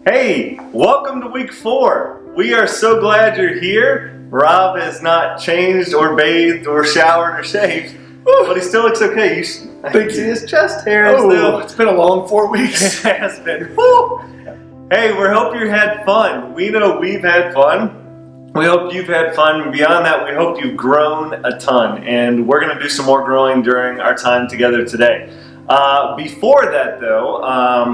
Hey, welcome to week 4. We are so glad you're here. Rob has not changed or bathed or showered or shaved, but he still looks okay. I can see his chest hairs though. It's been a long 4 weeks. It has been. Woo! Hey, we hope you had fun. We know we've had fun. We hope you've had fun. And beyond that, we hope you've grown a ton. And we're going to do some more growing during our time together today. Before that, though, I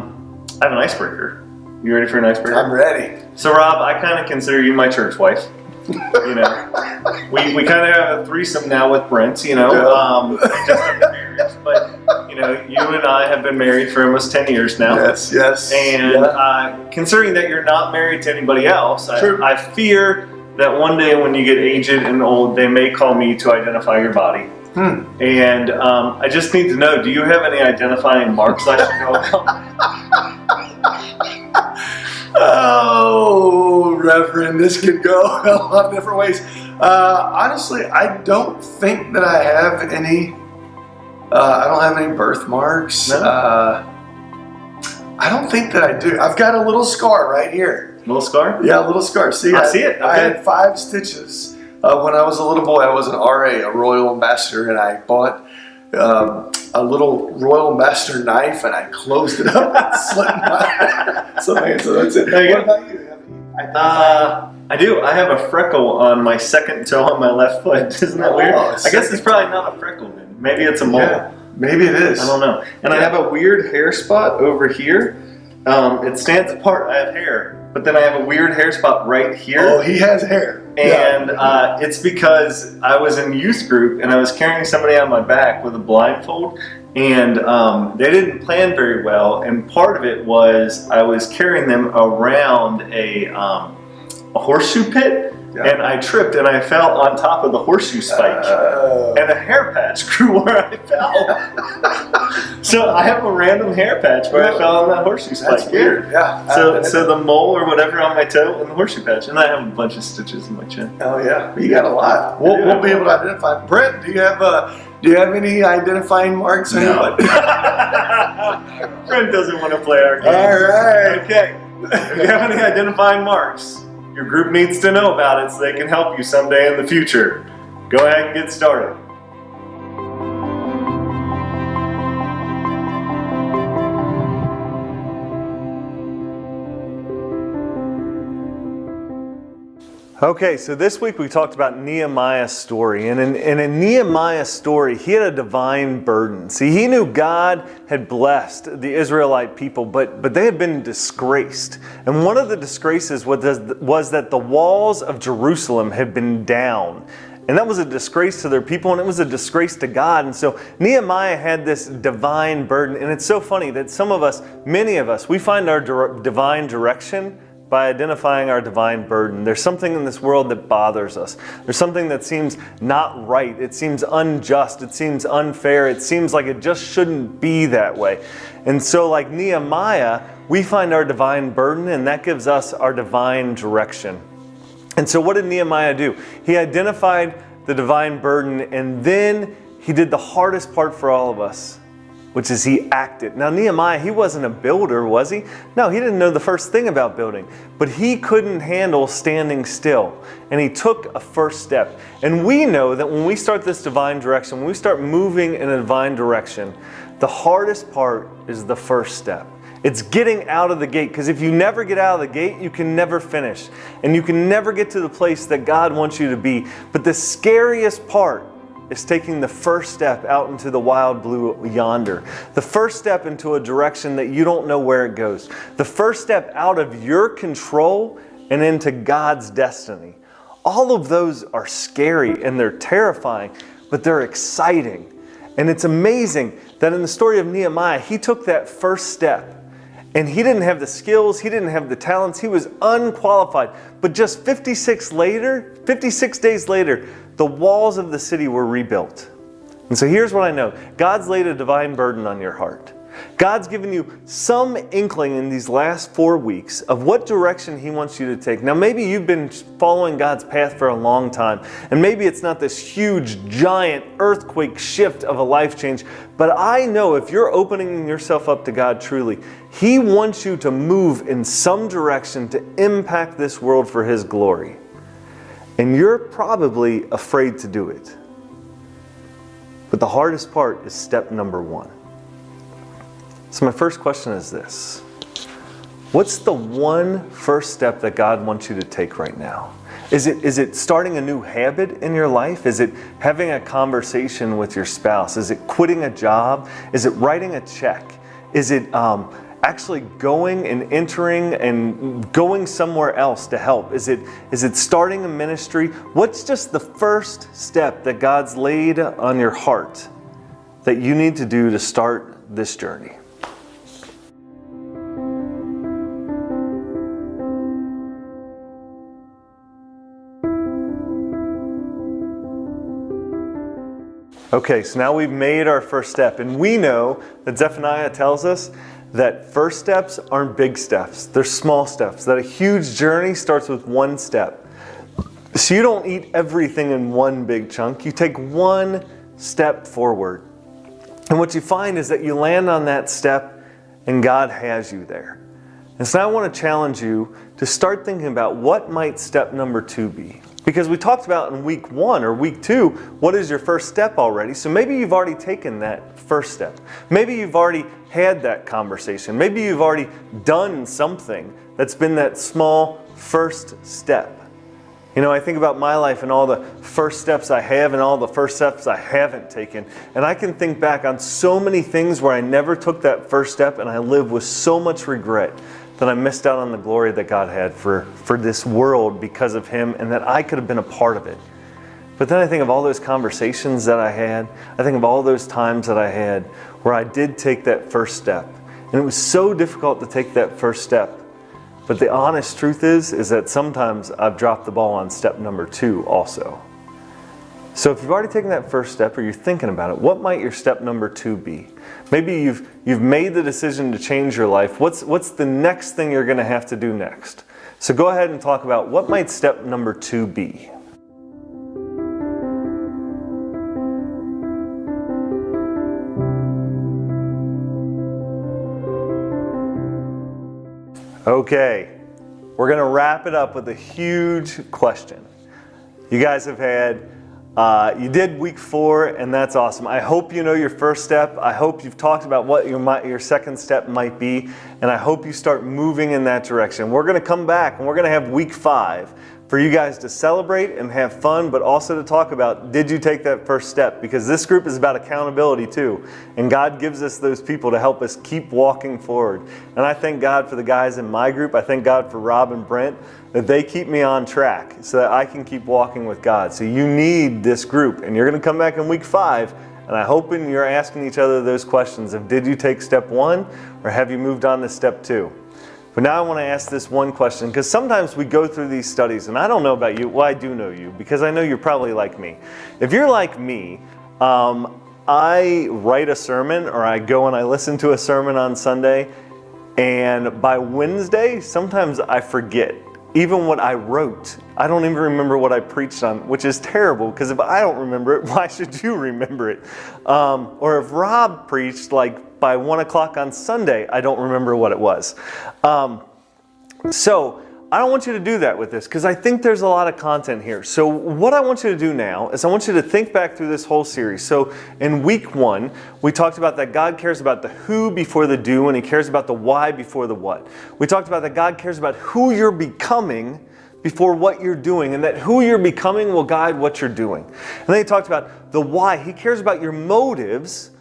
have an icebreaker. You ready for an icebreaker? I'm ready. So, Rob, I kind of consider you my church wife. You know, we kind of have a threesome now with Brent. You know, just under marriage, but you know, you and I have been married for almost 10 years now. Yes. And considering that you're not married to anybody else, I fear that one day when you get aged and old, they may call me to identify your body. And I just need to know, do you have any identifying marks I should know about? Oh, Reverend, this could go a lot of different ways. Honestly, I don't think that I have any. I don't have any birthmarks. No? I don't think that I do. I've got a little scar right here. Little scar? Yeah, a little scar. See, I see it. Okay. I had 5 stitches when I was a little boy. I was an RA, a Royal Ambassador, and I bought a little Royal Ambassador knife, and I closed it up and slit my so that's it. What about you? I do. I have a freckle on my second toe on my left foot. Isn't that weird? I guess it's probably not a freckle then. Maybe it's a mole. Yeah, maybe it is. I don't know. And I have a weird hair spot over here. It stands apart. I have hair, but then I have a weird hair spot right here. Oh, he has hair. And it's because I was in youth group and I was carrying somebody on my back with a blindfold, and they didn't plan very well. And part of it was I was carrying them around a horseshoe pit, and I tripped and I fell on top of the horseshoe spike, and a hair patch grew where I fell. So I have a random hair patch where I fell on that horseshoe spike. That's weird. Yeah. So the mole or whatever on my toe and the horseshoe patch, and I have a bunch of stitches in my chin. Oh yeah, you got a lot. We'll be able to identify. Brent, do you have any identifying marks? No. Brent doesn't want to play our game. All right. Okay. If you have any identifying marks, your group needs to know about it so they can help you someday in the future. Go ahead and get started. Okay, so this week we talked about Nehemiah's story, and in Nehemiah's story, he had a divine burden. See, he knew God had blessed the Israelite people, but they had been disgraced. And one of the disgraces was that the walls of Jerusalem had been down. And that was a disgrace to their people, and it was a disgrace to God. And so Nehemiah had this divine burden. And it's so funny that many of us, we find our divine direction by identifying our divine burden. There's something in this world that bothers us. There's something that seems not right. It seems unjust. It seems unfair. It seems like it just shouldn't be that way. And so like Nehemiah, we find our divine burden, and that gives us our divine direction. And so what did Nehemiah do? He identified the divine burden, and then he did the hardest part for all of us, which is he acted. Now Nehemiah, he wasn't a builder, was he? No, he didn't know the first thing about building, but he couldn't handle standing still, and he took a first step. And we know that when we start this divine direction, when we start moving in a divine direction, the hardest part is the first step. It's getting out of the gate, because if you never get out of the gate, you can never finish, and you can never get to the place that God wants you to be. But the scariest part is taking the first step out into the wild blue yonder. The first step into a direction that you don't know where it goes. The first step out of your control and into God's destiny. All of those are scary and they're terrifying, but they're exciting. And it's amazing that in the story of Nehemiah, he took that first step. And he didn't have the skills, he didn't have the talents, he was unqualified. But just 56 days later, the walls of the city were rebuilt. And so here's what I know. God's laid a divine burden on your heart. God's given you some inkling in these last 4 weeks of what direction He wants you to take. Now, maybe you've been following God's path for a long time, and maybe it's not this huge, giant earthquake shift of a life change, but I know if you're opening yourself up to God truly, He wants you to move in some direction to impact this world for His glory. And you're probably afraid to do it. But the hardest part is step number 1. So my first question is this. What's the one first step that God wants you to take right now? Is it starting a new habit in your life? Is it having a conversation with your spouse? Is it quitting a job? Is it writing a check? Is it actually going and entering and going somewhere else to help? Is it starting a ministry? What's just the first step that God's laid on your heart that you need to do to start this journey? Okay, so now we've made our first step, and we know that Zephaniah tells us that first steps aren't big steps, they're small steps, that a huge journey starts with one step. So you don't eat everything in one big chunk, you take one step forward. And what you find is that you land on that step and God has you there. And so now I want to challenge you to start thinking about what might step number 2 be. Because we talked about in week 1 or week 2, what is your first step already? So maybe you've already taken that first step. Maybe you've already had that conversation. Maybe you've already done something that's been that small first step. You know, I think about my life and all the first steps I have and all the first steps I haven't taken. And I can think back on so many things where I never took that first step and I live with so much regret that I missed out on the glory that God had for this world because of Him and that I could have been a part of it. But then I think of all those conversations that I had. I think of all those times that I had where I did take that first step. And it was so difficult to take that first step. But the honest truth is that sometimes I've dropped the ball on step number 2 also. So if you've already taken that first step or you're thinking about it, what might your step number 2 be? Maybe you've made the decision to change your life. What's the next thing you're going to have to do next? So go ahead and talk about what might step number 2 be. Okay, we're going to wrap it up with a huge question. You guys have had you did week 4, and that's awesome. I hope you know your first step. I hope you've talked about what your second step might be, and I hope you start moving in that direction. We're going to come back, and we're going to have week 5 for you guys to celebrate and have fun, but also to talk about, did you take that first step? Because this group is about accountability too, and God gives us those people to help us keep walking forward. And I thank God for the guys in my group. I thank God for Rob and Brent, that they keep me on track so that I can keep walking with God. So you need this group, and you're going to come back in week 5, and I'm hoping you're asking each other those questions of, did you take step 1 or have you moved on to step 2? But now I want to ask this one question, because sometimes we go through these studies, and I don't know about you. Well, I do know you, because I know you're probably like me. If you're like me, I write a sermon, or I go and I listen to a sermon on Sunday, and by Wednesday, sometimes I forget even what I wrote. I don't even remember what I preached on, which is terrible, because if I don't remember it, why should you remember it? Or if Rob preached like by 1 o'clock on Sunday, I don't remember what it was. So I don't want you to do that with this, because I think there's a lot of content here. So what I want you to do now is I want you to think back through this whole series. So in week 1, we talked about that God cares about the who before the do, and He cares about the why before the what. We talked about that God cares about who you're becoming before what you're doing, and that who you're becoming will guide what you're doing. And then He talked about the why. He cares about your motives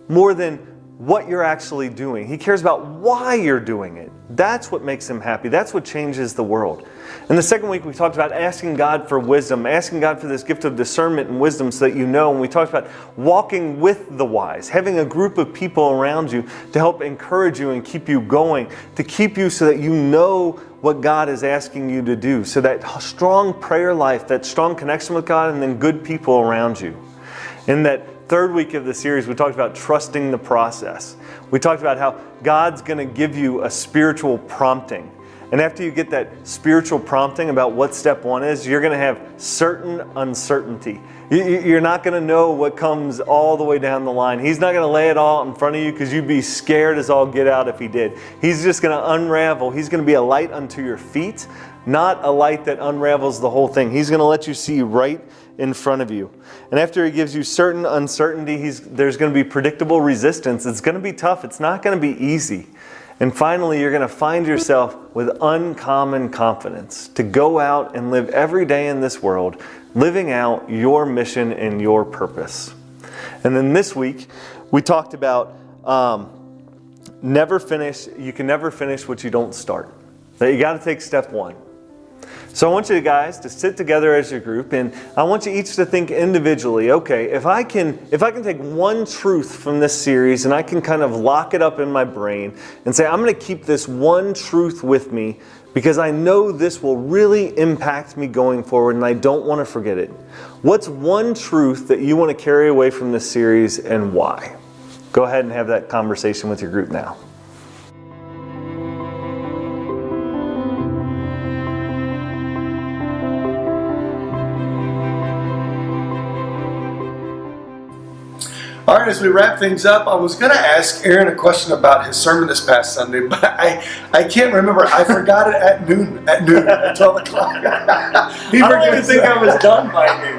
more than what you're actually doing. He cares about why you're doing it. That's what makes Him happy. That's what changes the world. In the second week, we talked about asking God for wisdom, asking God for this gift of discernment and wisdom so that you know. And we talked about walking with the wise, having a group of people around you to help encourage you and keep you going, to keep you so that you know what God is asking you to do. So that strong prayer life, that strong connection with God, and then good people around you. In that third week of the series, we talked about trusting the process. we talked about how God's going to give you a spiritual prompting. And after you get that spiritual prompting about what step one is, you're going to have certain uncertainty. You're not going to know what comes all the way down the line. He's not going to lay it all in front of you because you'd be scared as all get out if he did. He's just going to unravel. He's going to be a light unto your feet, not a light that unravels the whole thing. He's going to let you see right in front of you. And after he gives you certain uncertainty, there's going to be predictable resistance. It's going to be tough. It's not going to be easy. And finally, you're going to find yourself with uncommon confidence to go out and live every day in this world, living out your mission and your purpose. And then this week, we talked about you can never finish what you don't start. That you got to take step one. So I want you guys to sit together as your group, and I want you each to think individually, okay, if I can take one truth from this series and I can kind of lock it up in my brain and say, I'm going to keep this one truth with me because I know this will really impact me going forward and I don't want to forget it. What's one truth that you want to carry away from this series and why? Go ahead and have that conversation with your group now. All right, as we wrap things up, I was going to ask Aaron a question about his sermon this past Sunday, but I can't remember. I forgot it at noon, at 12 o'clock. I don't even think I was done by noon.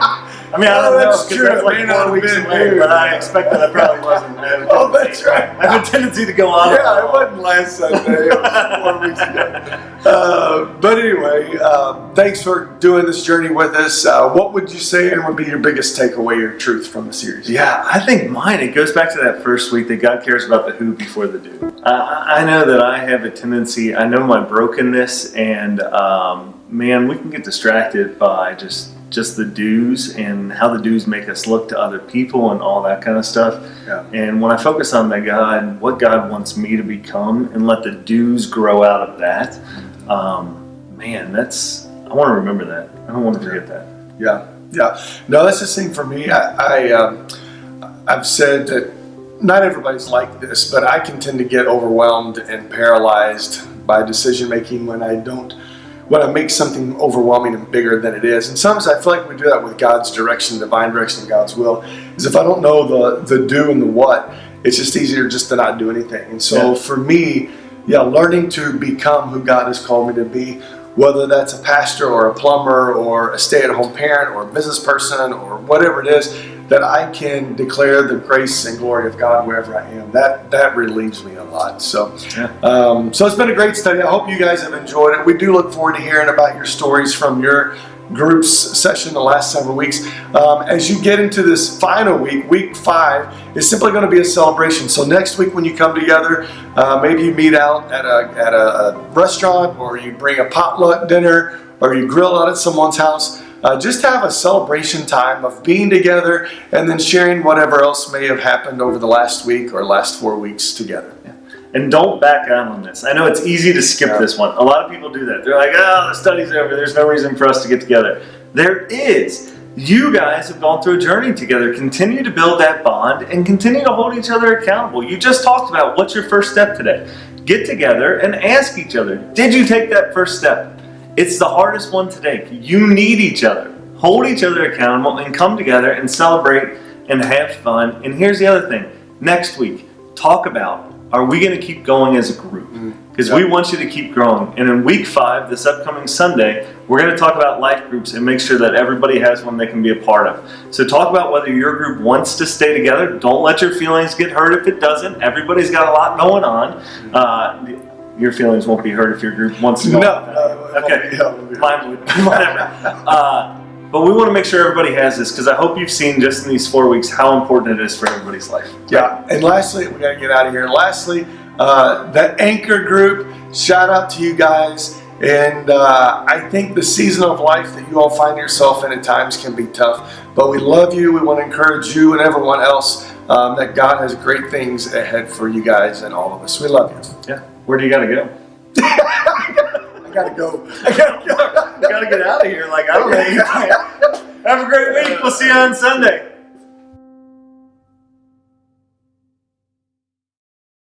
I mean, I don't know, that's because true. that's like It may not 4 have weeks been away, noon. but I expected I probably wasn't. Oh, that's right. I have a tendency to go on. Yeah, it wasn't last Sunday. It was 4 weeks ago. But anyway, thanks for doing this journey with us. What would you say, Aaron, would be your biggest takeaway or truth from the series? Yeah, I think mine, it goes back to that first week that God cares about the who before the do. I know that I have a tendency, I know my brokenness, and man, we can get distracted by just the do's and how the do's make us look to other people and all that kind of stuff. Yeah. And when I focus on the God, what God wants me to become, and let the do's grow out of that, man, I want to remember that. I don't want to forget that. Yeah. No, that's the same for me. I've said that not everybody's like this, but I can tend to get overwhelmed and paralyzed by decision making when I make something overwhelming and bigger than it is. And sometimes I feel like we do that with God's direction, divine direction, and God's will. Is if I don't know the do and the what, it's just easier just to not do anything. And so for me, learning to become who God has called me to be, whether that's a pastor or a plumber or a stay-at-home parent or a business person or whatever it is, that I can declare the grace and glory of God wherever I am. That relieves me a lot. So, so it's been a great study. I hope you guys have enjoyed it. We do look forward to hearing about your stories from your group's session the last several weeks. As you get into this final week 5, it's simply going to be a celebration. So next week when you come together, maybe you meet out at a restaurant, or you bring a potluck dinner, or you grill out at someone's house. Just have a celebration time of being together and then sharing whatever else may have happened over the last week or last 4 weeks together. And don't back out on this. I know it's easy to skip this one. A lot of people do that. They're like, oh, the study's over. There's no reason for us to get together. There is. You guys have gone through a journey together. Continue to build that bond and continue to hold each other accountable. You just talked about what's your first step today. Get together and ask each other, did you take that first step? It's the hardest one to take. You need each other. Hold each other accountable and come together and celebrate and have fun. And here's the other thing. Next week, talk about, are we going to keep going as a group? Because we want you to keep growing. And in week 5, this upcoming Sunday, we're going to talk about life groups and make sure that everybody has one they can be a part of. So talk about whether your group wants to stay together. Don't let your feelings get hurt if it doesn't. Everybody's got a lot going on. Your feelings won't be hurt if your group wants to go. No. Okay. Mine would. Whatever. But we want to make sure everybody has this, because I hope you've seen just in these 4 weeks how important it is for everybody's life. Yeah. And lastly, we got to get out of here. Lastly, the Anchor group, shout out to you guys. And I think the season of life that you all find yourself in at times can be tough. But we love you. We want to encourage you and everyone else that God has great things ahead for you guys and all of us. We love you. Yeah. Where do you got to go? I got to go. You got to get out of here. Like, I don't know. Have a great week. We'll see you on Sunday.